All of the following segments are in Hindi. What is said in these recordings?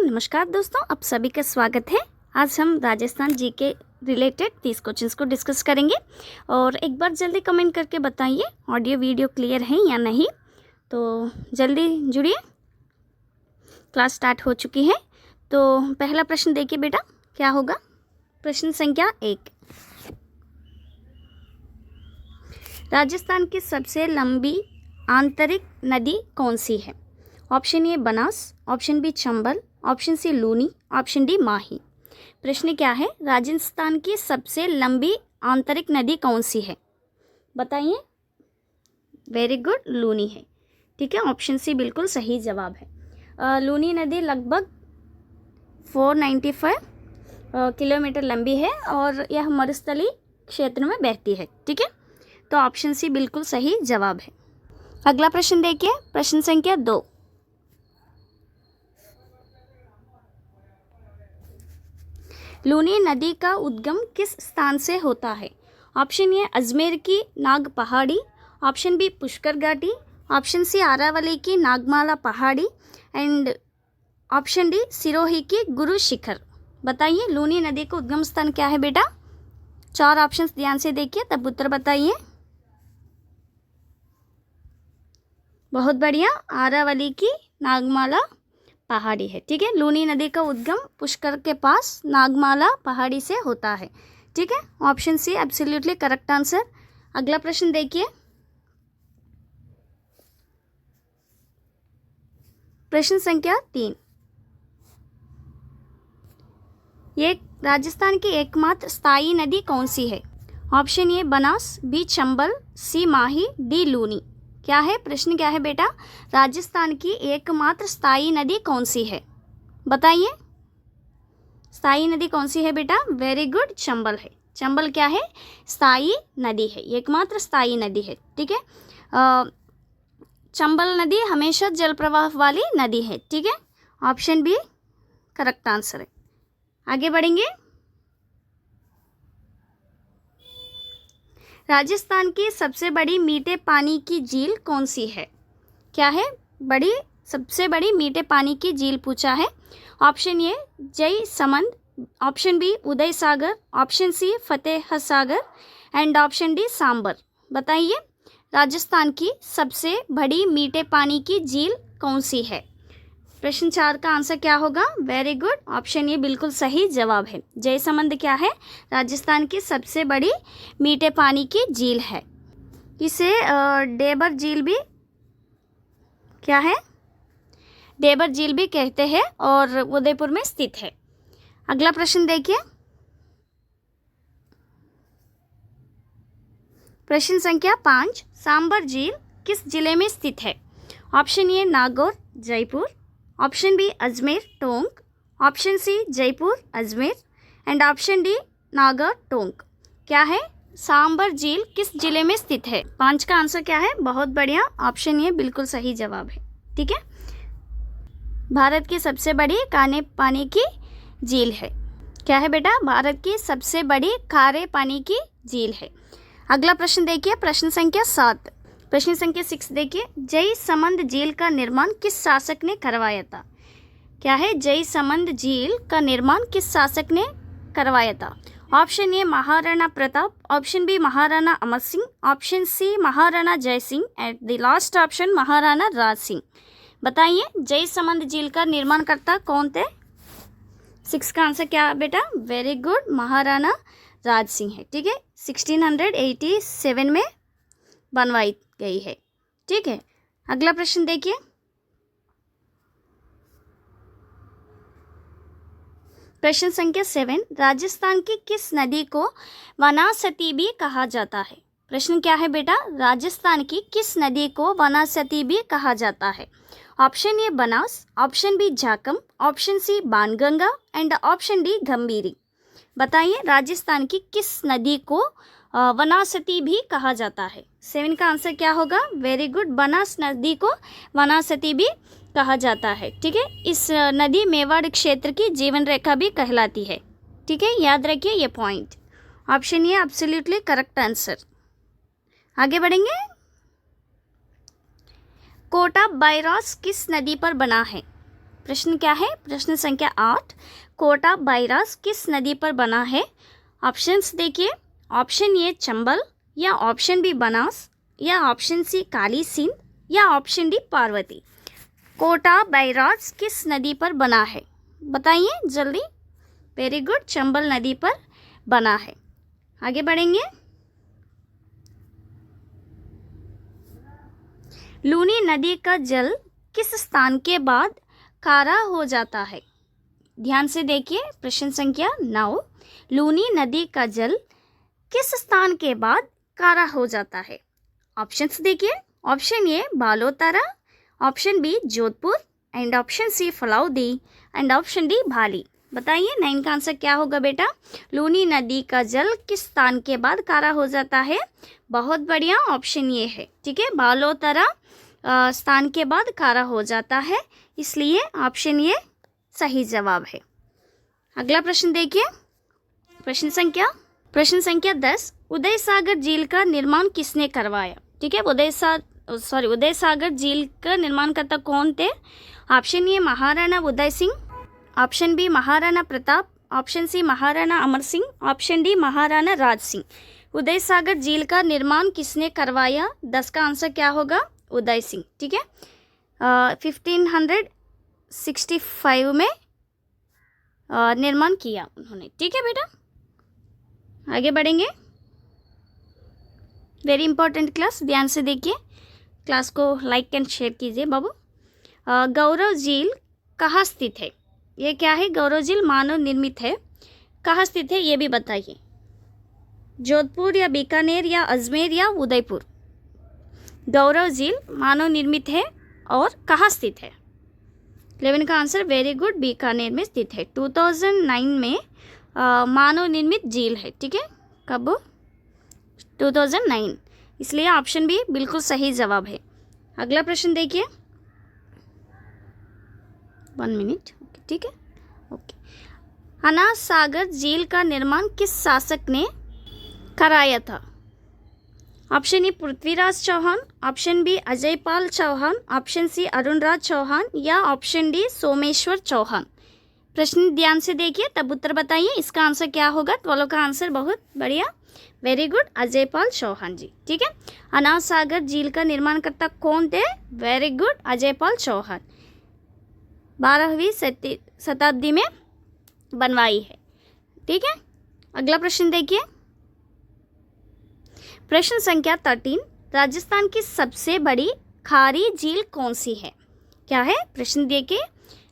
नमस्कार दोस्तों, आप सभी का स्वागत है। आज हम राजस्थान जी के रिलेटेड 30 क्वेश्चंस को डिस्कस करेंगे और एक बार जल्दी कमेंट करके बताइए ऑडियो वीडियो क्लियर है या नहीं। तो जल्दी जुड़िए, क्लास स्टार्ट हो चुकी है। तो पहला प्रश्न देखिए बेटा, क्या होगा। प्रश्न संख्या 1, राजस्थान की सबसे लंबी आंतरिक नदी कौन सी है। Option A Banas, option B Chambal, option C Luni, option D Mahi. प्रश्न क्या है, राजस्थान की सबसे लंबी आंतरिक नदी कौन सी है, बताइए। वेरी गुड, लूनी है। ठीक है, ऑप्शन सी बिल्कुल सही जवाब है। लूनी नदी लगभग 495 किलोमीटर लंबी है और यह मरुस्थलीय क्षेत्र में बहती है। ठीक है, तो ऑप्शन सी बिल्कुल सही जवाब है। अगला प्रश्न देखिए, प्रश्न संख्या 2, लूनी नदी का उद्गम किस स्थान से होता है। ऑप्शन ए अजमेर की नाग पहाड़ी, ऑप्शन बी पुष्कर घाटी, ऑप्शन सी आरावली की नागमाला पहाड़ी एंड ऑप्शन डी सिरोही की गुरु शिखर। बताइए लूनी नदी का उद्गम स्थान क्या है बेटा। 4 ऑप्शंस ध्यान से देखिए तब उत्तर बताइए। बहुत बढ़िया, आरावली की नागमाला पहाड़ी है। ठीक है, लूनी नदी का उद्गम पुष्कर के पास नागमाला पहाड़ी से होता है। ठीक है, option C absolutely correct answer. अगला प्रश्न देखिए, प्रश्न संख्या 3, ये राजस्थान की एकमात्र स्थायी नदी कौन सी है। Option A Banas, B Chambal, C Mahi, D Luni. क्या है प्रश्न, क्या है बेटा, राजस्थान की एकमात्र स्थायी नदी कौन सी है, बताइए। स्थायी नदी कौन सी है बेटा। वेरी गुड, चंबल है। चंबल क्या है, स्थायी नदी है, एकमात्र स्थायी नदी है। ठीक है, चंबल नदी हमेशा जल प्रवाह वाली नदी है। ठीक है, ऑप्शन बी करेक्ट आंसर है। आगे बढ़ेंगे, राजस्थान की सबसे बड़ी मीठे पानी की झील कौन सी है। क्या है सबसे बड़ी मीठे पानी की झील पूछा है। Option A Jai Samand, option B Udai Sagar, option C Fateh Sagar and option D Sambhar. बताइए राजस्थान की सबसे बड़ी मीठे पानी की झील कौन सी है। प्रश्न 4 का आंसर क्या होगा। वेरी गुड, ऑप्शन ए बिल्कुल सही जवाब है। जयसमंद क्या है, राजस्थान की सबसे बड़ी मीठे पानी की झील है। इसे डेबर झील भी क्या है, डेबर झील भी कहते हैं और उदयपुर में स्थित है। अगला प्रश्न देखिए, प्रश्न संख्या 5, सांबर झील किस जिले में स्थित है। Option A Nagaur Jaipur, option B Ajmer Tonk, option C Jaipur Ajmer and option D Nagaur Tonk. क्या है, सांबर झील किस जिले में स्थित है। 5 का आंसर क्या है, बहुत बढ़िया, ऑप्शन ए बिल्कुल सही जवाब है। ठीक है, भारत की सबसे बड़ी काले पानी की झील है। क्या है बेटा, भारत की सबसे बड़ी खारे पानी की झील है। अगला प्रश्न देखिए, प्रश्न संख्या 7, प्रश्न संख्या 6 देखिए, जय समंद झील का निर्माण किस शासक ने करवाया था। क्या है, जय समंद झील का निर्माण किस शासक ने करवाया था। Option A Maharana Pratap, option B Maharana Amar Singh, option C Maharana Jai Singh and the last option Maharana Raj Singh. बताइए जय समंद झील का निर्माण करता कौन थे। 6 का आंसर क्या बेटा, वेरी गुड, महाराणा राज सिंह है। ठीक है, 1687 में बनवाई गई है। ठीक है, अगला प्रश्न देखिए, प्रश्न संख्या 7, राजस्थान की किस नदी को वनासती भी कहा जाता है। प्रश्न क्या है बेटा, राजस्थान की किस नदी को वनासती भी कहा जाता है। Option A Banas, option B Jhakam, option C Banganga and option D Gambhiri. बताइए राजस्थान की किस नदी को वनासती भी कहा जाता है। 7 का आंसर क्या होगा। वेरी गुड, बनास नदी को वनासती भी कहा जाता है। ठीक है, इस नदी मेवाड़ क्षेत्र की जीवन रेखा भी कहलाती है। ठीक है, याद रखिए ये point. Option A absolutely correct answer. आगे बढ़ेंगे, कोटा बायरास किस नदी पर बना है। प्रश्न क्या है? प्रश्न संख्या 8, कोटा बैराज किस नदी पर बना है? ऑप्शंस देखिए, ऑप्शन ए चंबल, या ऑप्शन बी बनास, या ऑप्शन सी काली सिंध, या option D Parvati. Kota barrage किस नदी पर बना है? बताइए जल्दी। वेरी गुड, चंबल नदी पर बना है। आगे बढ़ेंगे। लूनी नदी का जल किस स्थान के बाद खारा हो जाता है? ध्यान से देखिए, प्रश्न संख्या 9, लूनी नदी का जल किस स्थान के बाद खारा हो जाता है? ऑप्शंस देखिए, option A Balotra, option B Jodhpur, and option C Phalodi, and option D Bhali. बताइए 9 का आंसर क्या होगा बेटा? लूनी नदी का जल किस स्थान के बाद खारा हो जाता है? बहुत बढ़िया, ऑप्शन ये है। ठीक है, बालोतारा स्थान के बाद खारा हो जाता है, इसलिए ऑप्शन ये सही जवाब है। अगला प्रश्न देखिए, प्रश्न संख्या 10, उदय सागर झील का निर्माण किसने करवाया? ठीक है, उदय सागर झील का निर्माणकर्ता कौन थे? Option A Maharana Uday Singh, option B Maharana Pratap, option C Maharana Amar Singh, option D Maharana Raj Singh. Uday Sagar झील का निर्माण किसने करवाया? 10 का आंसर क्या होगा? उदय सिंह। ठीक है, 1565 में निर्माण किया उन्होंने। ठीक है बेटा, आगे बढ़ेंगे। वेरी इंपॉर्टेंट क्लास, ध्यान से देखिए, क्लास को लाइक एंड शेयर कीजिए बाबू। गौरव झील कहाँ स्थित है? ये क्या है? गौरव झील मानव निर्मित है, कहाँ स्थित है ये भी बताइए। जोधपुर या बीकानेर या अजमेर या उदयपुर? गौरव झील मानव निर्मित है और कहाँ स्थित है? 11 का आंसर वेरी गुड, बीकानेर में स्थित है। 2009 में मानव निर्मित झील है। ठीक है, कब? 2009, इसलिए ऑप्शन बी बिल्कुल सही जवाब है। अगला प्रश्न देखिए, 1 मिनट। ठीक है, ओके। अनाज सागर झील का निर्माण किस शासक ने कराया था? Option A Prithviraj Chauhan, option B Ajaypal Chauhan, option C Arunraj Chauhan, या ऑप्शन डी सोमेश्वर चौहान। प्रश्न ध्यान से देखिए, तब उत्तर बताइए। इसका आंसर क्या होगा? 12 का आंसर बहुत बढ़िया, वेरी गुड, अजयपाल चौहान जी। ठीक है, अनाज सागर झील का निर्माणकर्ता कौन थे? Very good, Ajaypal Chauhan. 12वीं शताब्दी में बनवाई है। ठीक है, अगला प्रश्न देखिए, प्रश्न संख्या 13, राजस्थान की सबसे बड़ी खारी झील कौन सी है? क्या है? प्रश्न देखिए,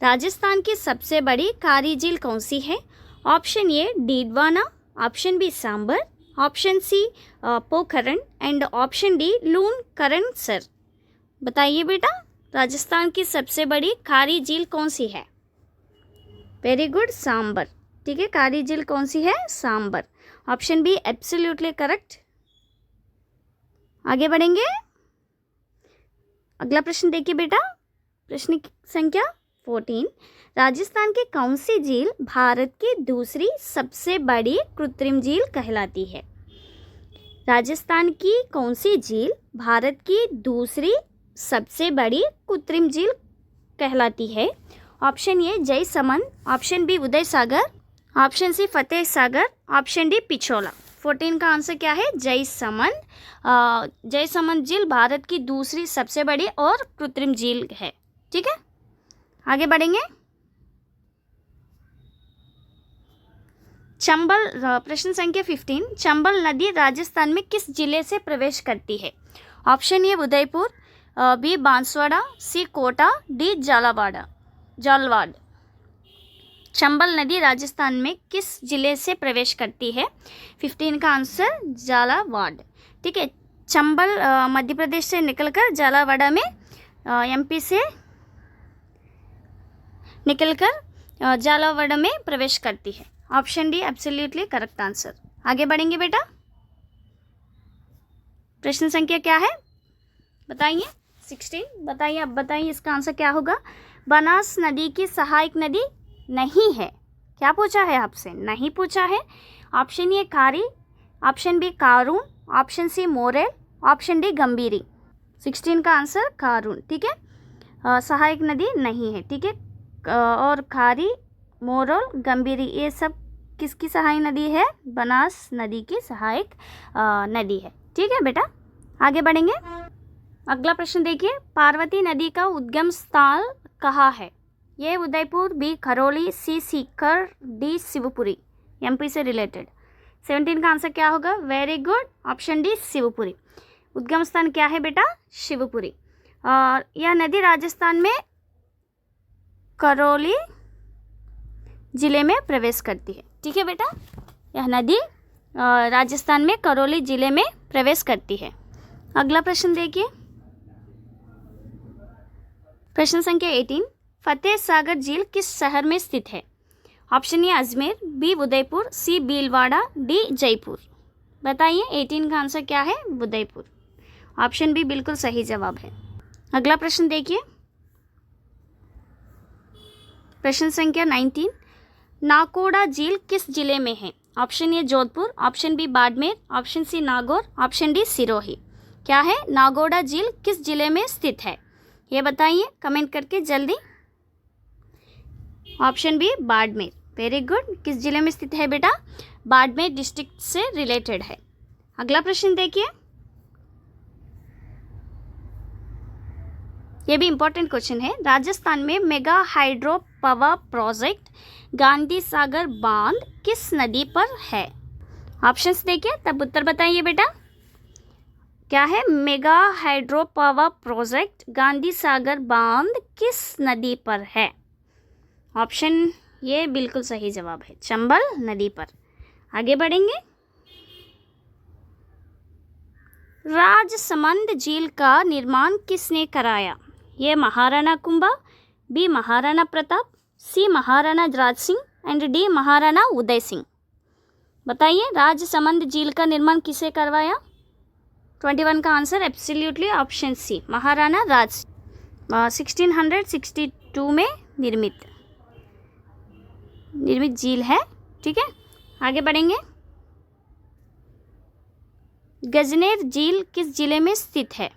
राजस्थान की सबसे बड़ी खारी झील कौन सी है? Option A Didwana, option B Sambhar, option C Pokhran, and option D Lunkaransar. बताइए बेटा, राजस्थान की सबसे बड़ी खारी झील कौन सी है? Very good, Sambhar. ठीक है, खारी झील कौन सी है? Sambhar. Option B absolutely correct. आगे बढ़ेंगे। अगला प्रश्न देखिए बेटा, प्रश्न संख्या 14, राजस्थान की कौन सी झील भारत की दूसरी सबसे बड़ी कृत्रिम झील कहलाती है? राजस्थान की कौन सी झील भारत की दूसरी सबसे बड़ी कृत्रिम झील कहलाती है? Option A Jaisamand, option B Udai Sagar, option C Fateh Sagar, option D Pichola. 14 का आंसर क्या है? जयसमंद। जयसमंद झील भारत की दूसरी सबसे बड़ी और कृत्रिम झील है। ठीक है, आगे बढ़ेंगे। चंबल, प्रश्न संख्या 15, चंबल नदी राजस्थान में किस जिले से प्रवेश करती है? Option A Udaipur, B Banswara, C Kota, D Jhalawar. Chambal नदी राजस्थान में किस जिले से प्रवेश करती है? 15 का आंसर झालावाड़। ठीक है, चंबल मध्य प्रदेश से निकलकर झालावाड़ में एमपी से निकलकर झालावाड़ में प्रवेश करती है। Option D absolutely correct answer. आगे बढ़ेंगे बेटा, प्रश्न संख्या क्या है बताइए? 16 बताइए। अब बताइए इसका आंसर क्या होगा? बनास नदी की सहायक नदी नहीं है। क्या पूछा है आपसे? नहीं पूछा है। Option A Khari, option B Karun, option C Morel, option D Gambhiri. 16 का आंसर कारून। ठीक है, सहायक नदी नहीं है। ठीक है, और खारी, मोरोल, गंभीरी, ये सब किसकी सहायक नदी है? बनास नदी की सहायक नदी है। ठीक है बेटा, आगे बढ़ेंगे। अगला प्रश्न देखिए, पार्वती नदी का उद्गम स्थल कहाँ है? ये उदयपुर, बी खरौली, सी सीकर, डी शिवपुरी। एमपी से रिलेटेड 17 का आंसर क्या होगा? Very good, option D Shivpuri. उद्गम स्थान क्या है बेटा? शिवपुरी। और यह नदी राजस्थान में करौली जिले में प्रवेश करती है। ठीक है बेटा, यह नदी राजस्थान में करौली जिले में प्रवेश करती है। अगला प्रश्न देखिए, प्रश्न संख्या 18, फतेह सागर झील किस शहर में स्थित है? Option A Ajmer, B Udaipur, C Bhilwara, D Jaipur. बताइए 18 का आंसर क्या है? उदयपुर। ऑप्शन बी बिल्कुल सही जवाब है। अगला प्रश्न देखिए, प्रश्न संख्या 19, नाकोड़ा झील किस जिले में है? Option A Jodhpur, option B Barmer, option C Nagaur, option D Sirohi. क्या है? नागोड़ा झील किस जिले में स्थित है? ये बताइए कमेंट करके जल्दी। Option B Barmer. Very good, किस जिले में स्थित है बेटा? बाड़मेर डिस्ट्रिक्ट से रिलेटेड है। अगला प्रश्न देखिए, ये भी इंपॉर्टेंट क्वेश्चन है। राजस्थान में mega hydro power project Gandhi Sagar बांध किस नदी पर है? ऑप्शंस देखिए तब उत्तर बताइए बेटा। क्या है? Mega hydro power project Gandhi Sagar बांध किस नदी पर है? ऑप्शन ये बिल्कुल सही जवाब है, चंबल नदी पर। आगे बढ़ेंगे, राजसमंद झील का निर्माण किसने कराया? A Maharana Kumbha, B Maharana Pratap, C Maharana Raj Singh and D Maharana Uday Singh. बताइए राजसमंद झील का निर्माण किसे करवाया? 21 का answer absolutely option C, Maharana Raj Singh. 1662 में निर्मित झील है। ठीक है, आगे बढ़ेंगे। गजनेर झील किस जिले में स्थित है?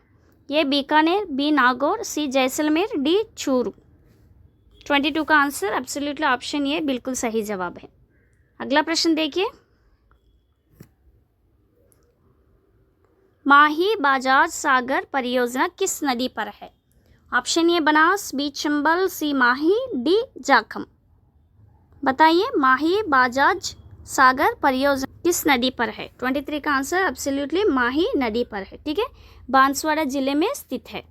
ये बीकानेर, बी नागौर, सी जैसलमेर, डी चूरू। 22 का आंसर एब्सोल्युटली ऑप्शन ये बिल्कुल सही जवाब है। अगला प्रश्न देखिए, माही बजाज सागर परियोजना किस नदी पर है? Option A Banas, B Chambal, C Mahi, D Jakham. बताइए माही बजाज सागर परियोजना किस नदी पर है? 23 का आंसर एब्सोल्युटली माही नदी पर है। ठीक है, बांसवाड़ा जिले में स्थित है।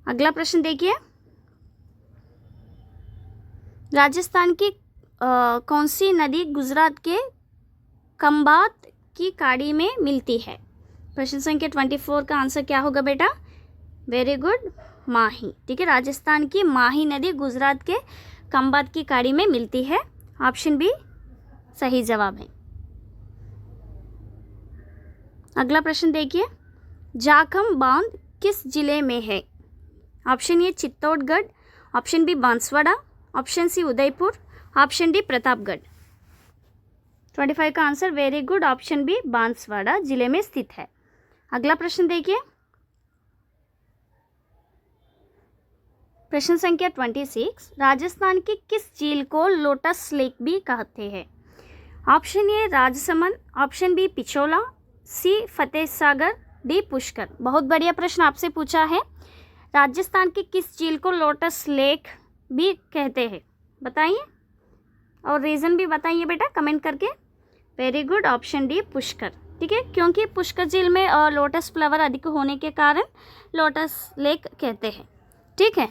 अगला प्रश्न देखिए, राजस्थान की कौन सी नदी गुजरात के खंभात की खाड़ी में मिलती है? प्रश्न संख्या 24 का आंसर क्या होगा बेटा? वेरी गुड, माही। ठीक है, राजस्थान की माही नदी गुजरात के खंभात की खाड़ी में मिलती है। ऑप्शन बी सही जवाब है। अगला प्रश्न देखिए, जाखम बांध किस जिले में है? Option A Chittorgarh, option B Banswara, option C Udaipur, option D Pratapgarh. 25 का answer very good, option B Banswara जिले में स्थित है। अगला प्रश्न देखिए, प्रश्न संख्या 26, राजस्थान की किस झील को लोटस लेक भी कहते हैं? Option A Rajsamand, option B Pichola, C Fateh Sagar, D Pushkar. बहुत बढ़िया प्रश्न आपसे पूछा है। राजस्थान की किस झील को लोटस लेक भी कहते हैं? बताइए और रीज़न भी बताइए बेटा कमेंट करके। Very good, option D Pushkar. ठीक है, क्योंकि पुष्कर झील में लोटस फ्लावर अधिक होने के कारण लोटस लेक कहते हैं। ठीक है,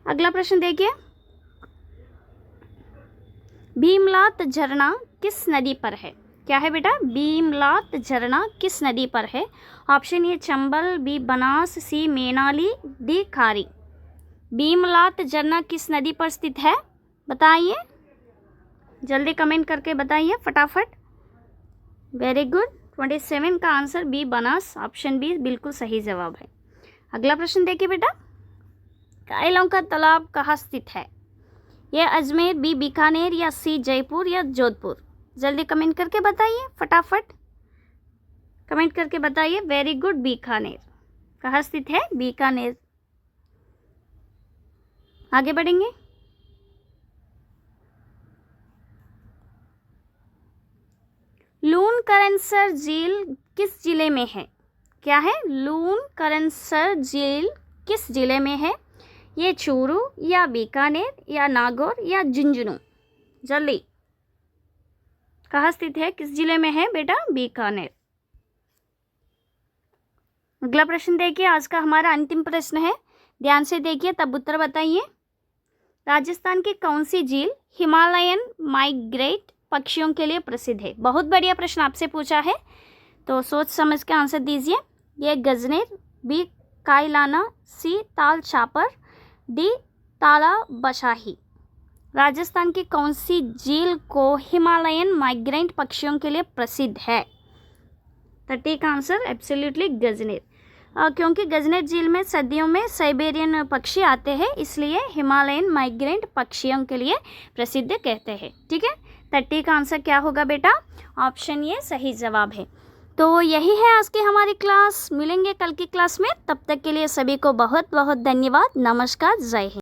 अगला प्रश्न देखिए, भीमलात झरना किस नदी पर है? क्या है बेटा? भीमलात झरना किस नदी पर है? Option A Chambal, B Banas, C Mainali, D Khari. Bhimlat झरना किस नदी पर स्थित है? बताइए, जल्दी कमेंट करके बताइए फटाफट। वेरी गुड, 27 का answer B Banas, option B बिल्कुल सही जवाब है। अगला प्रश्न देखिए बेटा, कायलों का तालाब कहाँ स्थित है? यह अजमेर, बी बीकानेर, या सी जयपुर, या जोधपुर। जल्दी कमेंट करके बताइए फटाफट, कमेंट करके बताइए। Very good, Bikaner. कहाँ स्थित है? बीकानेर। आगे बढ़ेंगे। लूनकरनसर झील किस जिले में है? क्या है? लूनकरनसर झील किस जिले में है? ये चूरू या बीकानेर या नागौर या झुंझुनू? जल्दी, कहाँ स्थित है? किस जिले में है बेटा? बीकानेर। अगला प्रश्न देखिए, आज का हमारा अंतिम प्रश्न है, ध्यान से देखिए तब उत्तर बताइए। राजस्थान की कौन सी झील हिमालयन माइग्रेट पक्षियों के लिए प्रसिद्ध है? बहुत बढ़िया प्रश्न आपसे पूछा है, तो सोच समझ के आंसर दीजिए। ये गजनेर, बी कायलाना, सी ताल छापर, डी ताला बशाही। राजस्थान की कौन सी झील को हिमालयन माइग्रेंट पक्षियों के लिए प्रसिद्ध है? तो ठीक आंसर एब्सोल्युटली गजनेर। क्योंकि गजनेर झील में सर्दियों में साइबेरियन पक्षी आते हैं, इसलिए हिमालयन माइग्रेंट पक्षियों के लिए प्रसिद्ध कहते हैं। ठीक है, तो ठीक आंसर क्या होगा बेटा? ऑप्शन ये सही जवाब है। तो यही है आज की हमारी क्लास। मिलेंगे कल की क्लास में, तब तक के लिए सभी को बहुत बहुत धन्यवाद। नमस्कार, जय हिंद।